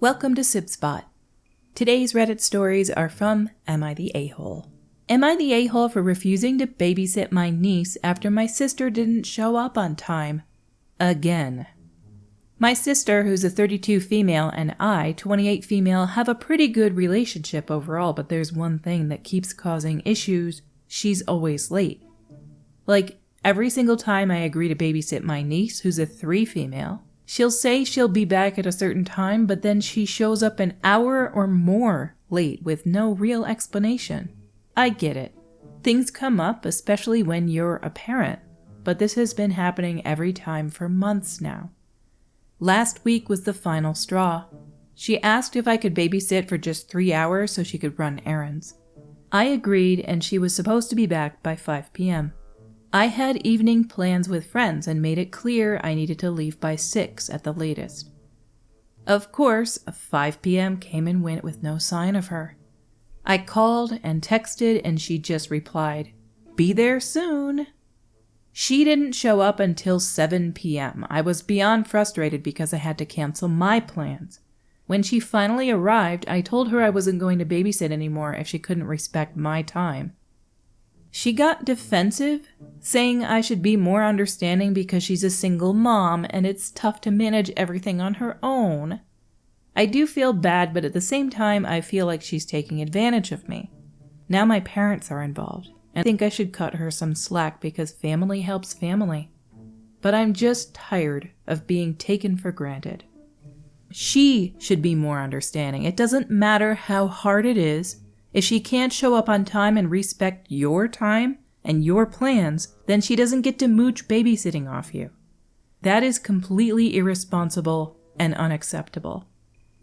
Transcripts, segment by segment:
Welcome to Sib Spot. Today's Reddit stories are from Am I the A-hole? Am I the a-hole for refusing to babysit my niece after my sister didn't show up on time? Again. My sister, who's a 32 female, and I, 28 female, have a pretty good relationship overall, but there's one thing that keeps causing issues. She's always late. Like, every single time I agree to babysit my niece, who's a 3 female, she'll say she'll be back at a certain time, but then she shows up an hour or more late with no real explanation. I get it. Things come up, especially when you're a parent, but this has been happening every time for months now. Last week was the final straw. She asked if I could babysit for just 3 hours so she could run errands. I agreed, and she was supposed to be back by 5 p.m. I had evening plans with friends and made it clear I needed to leave by 6 at the latest. Of course, 5 p.m. came and went with no sign of her. I called and texted and she just replied, "Be there soon." She didn't show up until 7 p.m. I was beyond frustrated because I had to cancel my plans. When she finally arrived, I told her I wasn't going to babysit anymore if she couldn't respect my time. She got defensive, saying I should be more understanding because she's a single mom and it's tough to manage everything on her own. I do feel bad, but at the same time, I feel like she's taking advantage of me. Now my parents are involved, and I think I should cut her some slack because family helps family. But I'm just tired of being taken for granted. She should be more understanding. It doesn't matter how hard it is. If she can't show up on time and respect your time and your plans, then she doesn't get to mooch babysitting off you. That is completely irresponsible and unacceptable.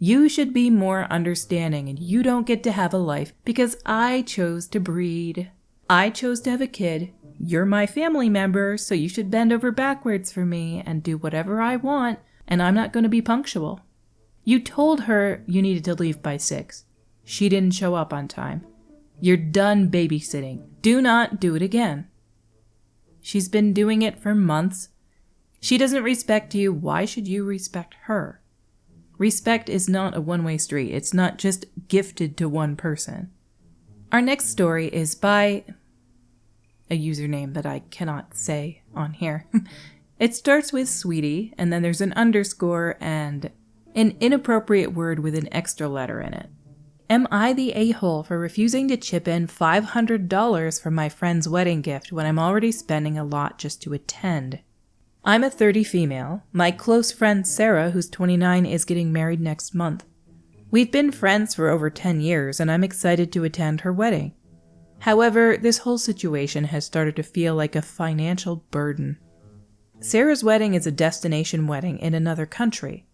You should be more understanding, and you don't get to have a life because I chose to breed. I chose to have a kid. You're my family member, so you should bend over backwards for me and do whatever I want, and I'm not going to be punctual. You told her you needed to leave by 6. She didn't show up on time. You're done babysitting. Do not do it again. She's been doing it for months. She doesn't respect you. Why should you respect her? Respect is not a one-way street. It's not just gifted to one person. Our next story is by a username that I cannot say on here. It starts with sweetie, and then there's an underscore and an inappropriate word with an extra letter in it. Am I the a-hole for refusing to chip in $500 for my friend's wedding gift when I'm already spending a lot just to attend? I'm a 30 female. My close friend Sarah, who's 29, is getting married next month. We've been friends for over 10 years, and I'm excited to attend her wedding. However, this whole situation has started to feel like a financial burden. Sarah's wedding is a destination wedding in another country.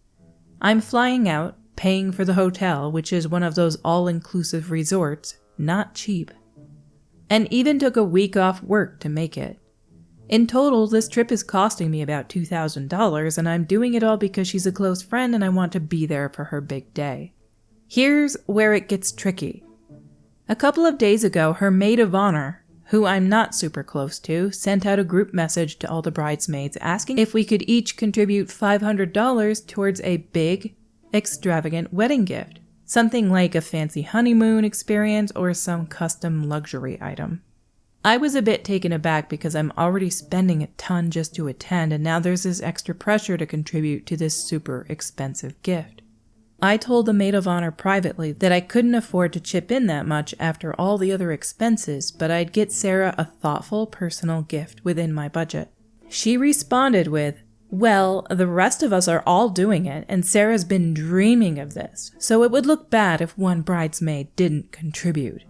I'm flying out, paying for the hotel, which is one of those all-inclusive resorts, not cheap. And even took a week off work to make it. In total, this trip is costing me about $2,000, and I'm doing it all because she's a close friend and I want to be there for her big day. Here's where it gets tricky. A couple of days ago, her maid of honor, who I'm not super close to, sent out a group message to all the bridesmaids asking if we could each contribute $500 towards a big, extravagant wedding gift. Something like a fancy honeymoon experience or some custom luxury item. I was a bit taken aback because I'm already spending a ton just to attend, and now there's this extra pressure to contribute to this super expensive gift. I told the maid of honor privately that I couldn't afford to chip in that much after all the other expenses, but I'd get Sarah a thoughtful personal gift within my budget. She responded with, "Well, the rest of us are all doing it, and Sarah's been dreaming of this, so it would look bad if one bridesmaid didn't contribute."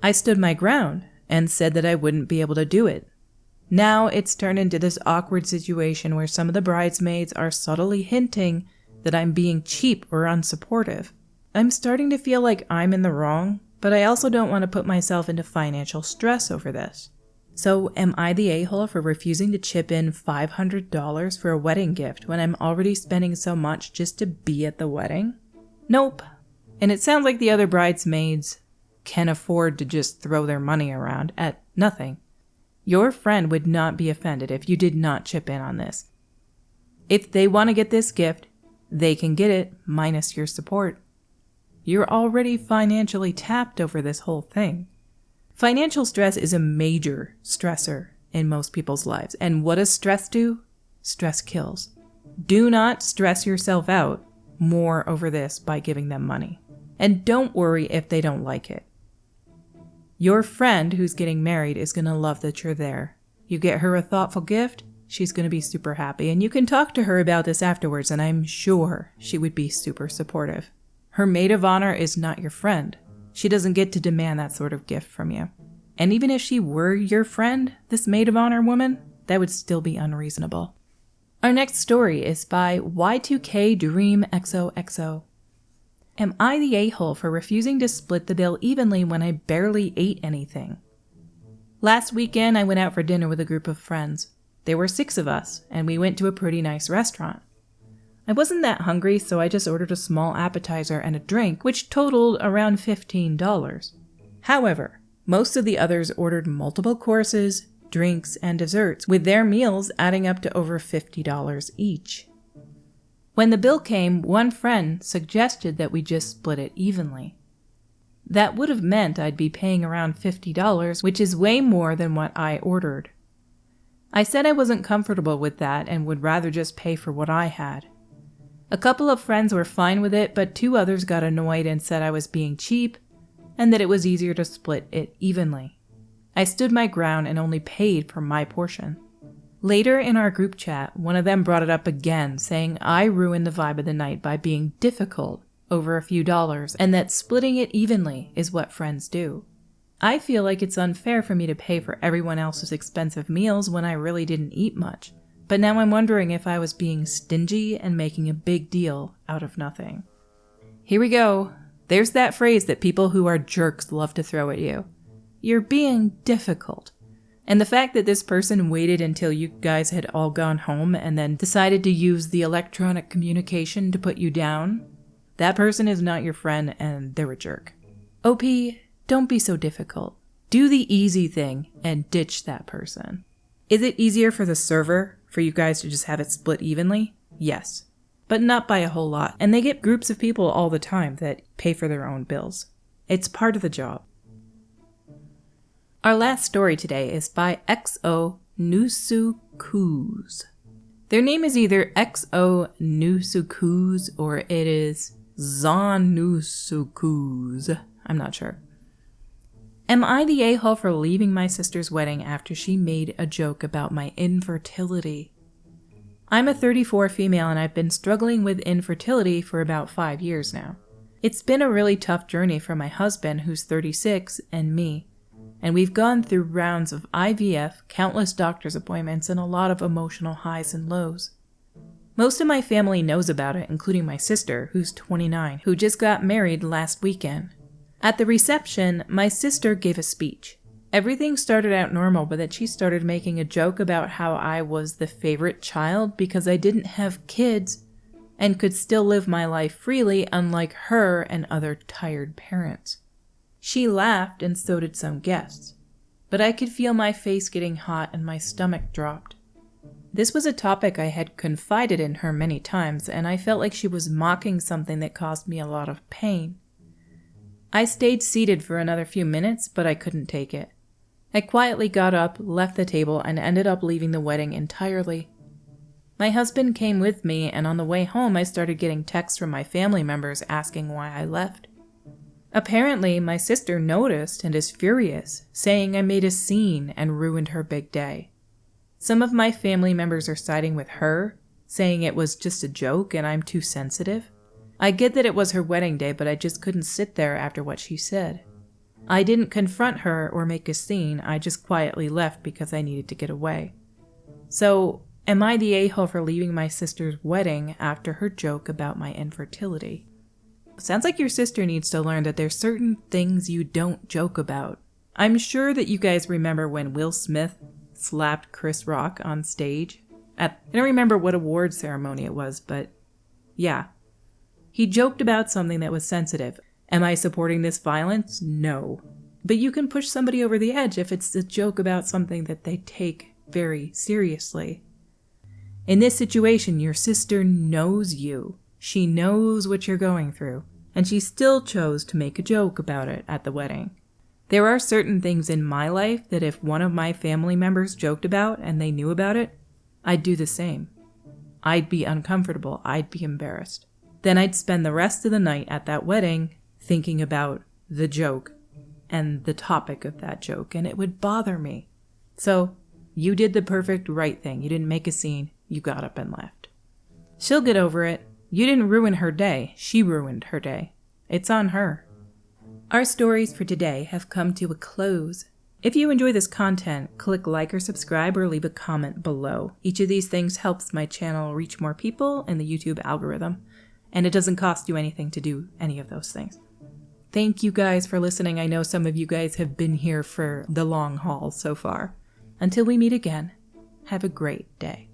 I stood my ground and said that I wouldn't be able to do it. Now it's turned into this awkward situation where some of the bridesmaids are subtly hinting that I'm being cheap or unsupportive. I'm starting to feel like I'm in the wrong, but I also don't want to put myself into financial stress over this. So am I the a-hole for refusing to chip in $500 for a wedding gift when I'm already spending so much just to be at the wedding? Nope. And it sounds like the other bridesmaids can afford to just throw their money around at nothing. Your friend would not be offended if you did not chip in on this. If they want to get this gift, They can get it minus your support. You're already financially tapped over this whole thing. Financial stress is a major stressor in most people's lives. And what does stress do? Stress kills. Do not stress yourself out more over this by giving them money. And don't worry if they don't like it. Your friend who's getting married is going to love that you're there. You get her a thoughtful gift, she's going to be super happy. And you can talk to her about this afterwards, and I'm sure she would be super supportive. Her maid of honor is not your friend. She doesn't get to demand that sort of gift from you. And even if she were your friend, this maid of honor woman, that would still be unreasonable. Our next story is by Y2K Dream XOXO. Am I the a-hole for refusing to split the bill evenly when I barely ate anything? Last weekend, I went out for dinner with a group of friends. There were 6 of us, and we went to a pretty nice restaurant. I wasn't that hungry, so I just ordered a small appetizer and a drink, which totaled around $15. However, most of the others ordered multiple courses, drinks, and desserts, with their meals adding up to over $50 each. When the bill came, one friend suggested that we just split it evenly. That would have meant I'd be paying around $50, which is way more than what I ordered. I said I wasn't comfortable with that and would rather just pay for what I had. A couple of friends were fine with it, but 2 others got annoyed and said I was being cheap and that it was easier to split it evenly. I stood my ground and only paid for my portion. Later in our group chat, one of them brought it up again, saying I ruined the vibe of the night by being difficult over a few dollars and that splitting it evenly is what friends do. I feel like it's unfair for me to pay for everyone else's expensive meals when I really didn't eat much. But now I'm wondering if I was being stingy and making a big deal out of nothing. Here we go. There's that phrase that people who are jerks love to throw at you. You're being difficult. And the fact that this person waited until you guys had all gone home and then decided to use the electronic communication to put you down, that person is not your friend and they're a jerk. OP, don't be so difficult. Do the easy thing and ditch that person. Is it easier for the server for you guys to just have it split evenly? Yes, but not by a whole lot. And they get groups of people all the time that pay for their own bills. It's part of the job. Our last story today is by XO Nusukuz. Their name is either XO Nusukuz or it is Zon Nusukuz. I'm not sure. Am I the a-hole for leaving my sister's wedding after she made a joke about my infertility? I'm a 34 female and I've been struggling with infertility for about 5 years now. It's been a really tough journey for my husband, who's 36, and me. And we've gone through rounds of IVF, countless doctor's appointments, and a lot of emotional highs and lows. Most of my family knows about it, including my sister, who's 29, who just got married last weekend. At the reception, my sister gave a speech. Everything started out normal, but then she started making a joke about how I was the favorite child because I didn't have kids and could still live my life freely, unlike her and other tired parents. She laughed and so did some guests, but I could feel my face getting hot and my stomach dropped. This was a topic I had confided in her many times, and I felt like she was mocking something that caused me a lot of pain. I stayed seated for another few minutes, but I couldn't take it. I quietly got up, left the table, and ended up leaving the wedding entirely. My husband came with me, and on the way home I started getting texts from my family members asking why I left. Apparently, my sister noticed and is furious, saying I made a scene and ruined her big day. Some of my family members are siding with her, saying it was just a joke and I'm too sensitive. I get that it was her wedding day, but I just couldn't sit there after what she said. I didn't confront her or make a scene, I just quietly left because I needed to get away. So, am I the a-hole for leaving my sister's wedding after her joke about my infertility? Sounds like your sister needs to learn that there's certain things you don't joke about. I'm sure that you guys remember when Will Smith slapped Chris Rock on stage. I don't remember what award ceremony it was, but yeah. He joked about something that was sensitive. Am I supporting this violence? No. But you can push somebody over the edge if it's a joke about something that they take very seriously. In this situation, your sister knows you. She knows what you're going through, and she still chose to make a joke about it at the wedding. There are certain things in my life that if one of my family members joked about and they knew about it, I'd do the same. I'd be uncomfortable. I'd be embarrassed. Then I'd spend the rest of the night at that wedding thinking about the joke and the topic of that joke, and it would bother me. So you did the perfect right thing. You didn't make a scene. You got up and left. She'll get over it. You didn't ruin her day. She ruined her day. It's on her. Our stories for today have come to a close. If you enjoy this content, click like or subscribe or leave a comment below. Each of these things helps my channel reach more people in the YouTube algorithm, and it doesn't cost you anything to do any of those things. Thank you guys for listening. I know some of you guys have been here for the long haul so far. Until we meet again, have a great day.